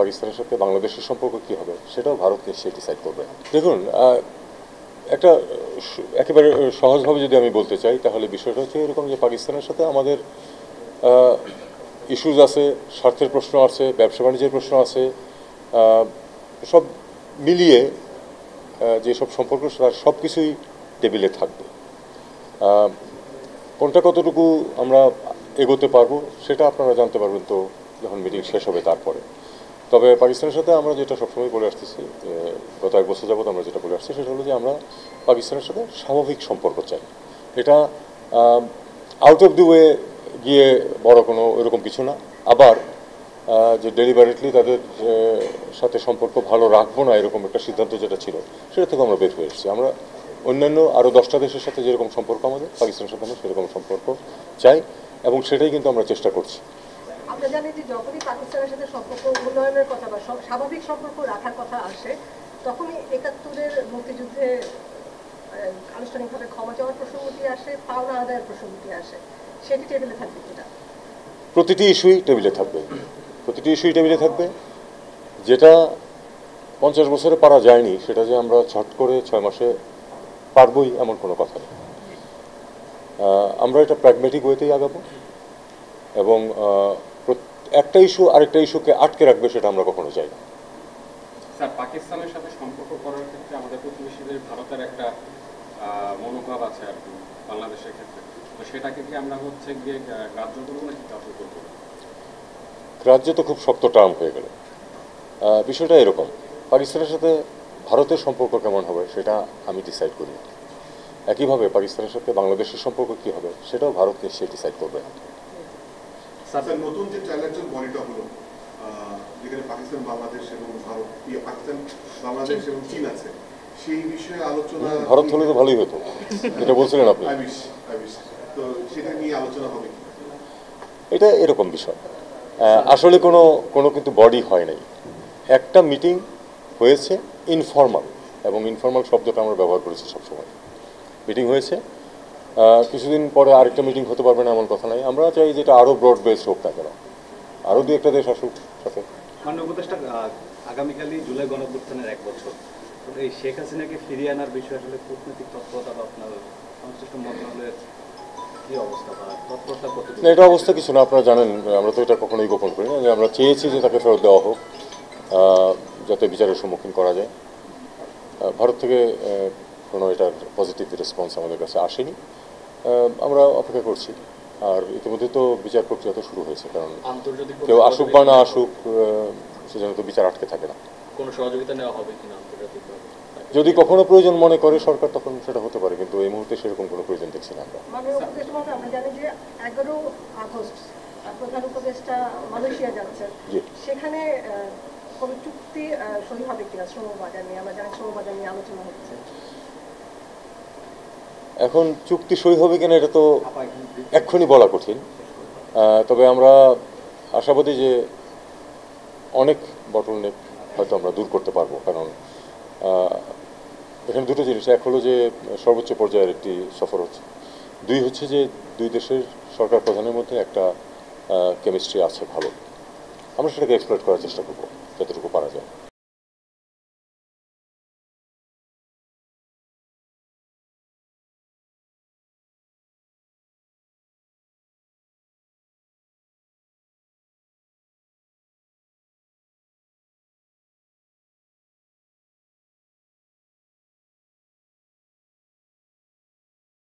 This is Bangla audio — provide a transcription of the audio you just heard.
পাকিস্তানের সাথে বাংলাদেশের সম্পর্ক কী হবে সেটাও ভারত নিশ্চয়ই ডিসাইড করবে। দেখুন, একটা একেবারে সহজভাবে যদি আমি বলতে চাই তাহলে বিষয়টা হচ্ছে এরকম যে পাকিস্তানের সাথে আমাদের ইস্যুজ আছে, স্বার্থের প্রশ্ন আছে, ব্যবসা বাণিজ্যের প্রশ্ন আছে, সব মিলিয়ে যেসব সম্পর্ক সব কিছুই টেবিলে থাকবে। কোনটা কতটুকু আমরা এগোতে পারবো সেটা আপনারা জানতে পারবেন তো যখন মিটিং শেষ হবে তারপরে। তবে পাকিস্তানের সাথে আমরা যেটা সবসময় বলে আসতেছি, গত 1 বছর যাবত আমরা যেটা বলে আসছি সেটা হলো যে আমরা পাকিস্তানের সাথে স্বাভাবিক সম্পর্ক চাই। এটা আউট অফ দি ওয়ে গিয়ে বড় কোনো এরকম কিছু না, আবার যে ডেলিভারেটলি তাদের সাথে সম্পর্ক ভালো রাখবো না এরকম একটা সিদ্ধান্ত যেটা ছিল সেটা থেকে আমরা বের হয়ে এসেছি। আমরা অন্যান্য আরও 10টা দেশের সাথে যেরকম সম্পর্ক আমাদের পাকিস্তানের সাথে আমরা সেরকম সম্পর্ক চাই এবং সেটাই কিন্তু আমরা চেষ্টা করছি। আমরা জানি যে যখনই পাকিস্তানের সাথে সম্পর্ক উন্নয়নের কথা বা স্বাভাবিক সম্পর্ক রাখার কথা আসে তখনই 71-এর মুক্তিযুদ্ধে আনুষ্ঠানিকভাবে ক্ষমা চাওয়ার প্রসঙ্গটি আসে, পাওনা আদায়ের প্রসঙ্গটি আসে, সেটি টেবিলে থাকবে কিনা? প্রতিটি ইস্যুই টেবিলে থাকবে, প্রতিটি ইস্যুই টেবিলে থাকবে। যেটা 50 বছরে পারা যায়নি সেটা যে আমরা ঝট করে 6 মাসে পারবই এমন কোনো কথা নেই। আমরা এটা প্র্যাগমেটিক ওয়েতেই আগাবো এবং একটা ইস্যু আরেকটা ইস্যুকে আটকে রাখবে সেটা আমরা কখনো চাই না। স্যার, পাকিস্তানের সাথে সম্পর্ক করার ক্ষেত্রে আমাদের প্রতিবেশীদের ভারতের একটা মনোভাব আছে আর কি বাংলাদেশের ক্ষেত্রে, তো সেটাকে কি আমরা গিয়ে গ্রাহ্য করবো নাকি গ্রাহ্য করবো? গ্রাহ্য তো খুব শক্ত টার্ম হয়ে গেল। বিষয়টা এরকম, পাকিস্তানের সাথে ভারতের সম্পর্ক কেমন হবে সেটা আমি ডিসাইড করি। একইভাবে পাকিস্তানের সাথে বাংলাদেশের সম্পর্ক কী হবে সেটাও ভারত নিশ্চয়ই ডিসাইড করবে। নতুন যে ট্রাইল্যাটারাল বডিটা হলো, যেখানে পাকিস্তান, বাংলাদেশ এবং ভারত, পাকিস্তান, বাংলাদেশ এবং চীন আছে, সেই বিষয়ে আলোচনা। ভারত হলে তো ভালোই হতো, এটা বলছিলেন আপনি। তো সেটা নিয়ে আলোচনা হবে। এটা এরকম বিষয়, আসলে কোনো কিন্তু বডি হয় নাই, একটা মিটিং হয়েছে ইনফর্মাল, এবং ইনফর্মাল শব্দটা আমরা ব্যবহার করেছি সবসময়। মিটিং হয়েছে, কিছুদিন পরে আরেকটা মিটিং হতে পারবে না এমন কথা নাই। আমরা চাই যেটা আরও ব্রড বেস হোক না কেন, আরও 2-1টা দেশ আসুক সাথে। মাননীয় উপদেষ্টা, আগামীকালই জুলাই গণঅভ্যুত্থানের 1 বছর, এই শেখ হাসিনাকে ফিরিয়ে আনার বিষয়ে আসলে কূটনৈতিক তৎপরতা বা আপনার সংশ্লিষ্ট মন্ত্রণালয়ের কি অবস্থা বা তৎপরতা কতটুকু? না, এটা অবস্থা কিছু না, আপনারা জানেন, আমরা তো এটা কখনোই গোপন করি না যে আমরা চেয়েছি যে তাকে ফেরত দেওয়া হোক যাতে বিচারের সম্মুখীন করা যায়। ভারত থেকে কোনো এটার পজিটিভ রেসপন্স আমাদের কাছে আসেনি, আমরা অপেক্ষা করছি। আর ইতিমধ্যে তো বিচার প্রক্রিয়া তো শুরু হয়েছে, কারণ কেউ আসুক বা না আসুক সেজন্য তো বিচার আটকে থাকে না। কোনো সহযোগিতা নেওয়া হবে কিনা আন্তর্জাতিকভাবে? যদি কখনো প্রয়োজন মনে করে সরকার তখন সেটা হতে পারে, কিন্তু এই মুহূর্তে সেরকম কোনো প্রয়োজন দেখছি না আমরা। আমরা জানি যে 11 আগস্ট প্রধান উপদেষ্টা মালয়েশিয়া যাচ্ছেন, সেখানে কোনো চুক্তি সই হবে কিনা শ্রমবাজার নিয়ে? আমরা জানি শ্রমবাজার নিয়ে আলোচনা হচ্ছে। এখন চুক্তি সই হবে কিনা এটা তো এক্ষুনি বলা কঠিন, তবে আমরা আশাবাদী যে অনেক বটলনেক হয়তো আমরা দূর করতে পারবো। কারণ এখানে দুটো জিনিস, এক হলো যে সর্বোচ্চ পর্যায়ের একটি সফর হচ্ছে, 2 হচ্ছে যে 2 দেশের সরকার প্রধানের মধ্যে একটা কেমিস্ট্রি আছে ভালো। আমরা সেটাকে এক্সপ্লয়েট করার চেষ্টা করবো যতটুকু পারা যায়।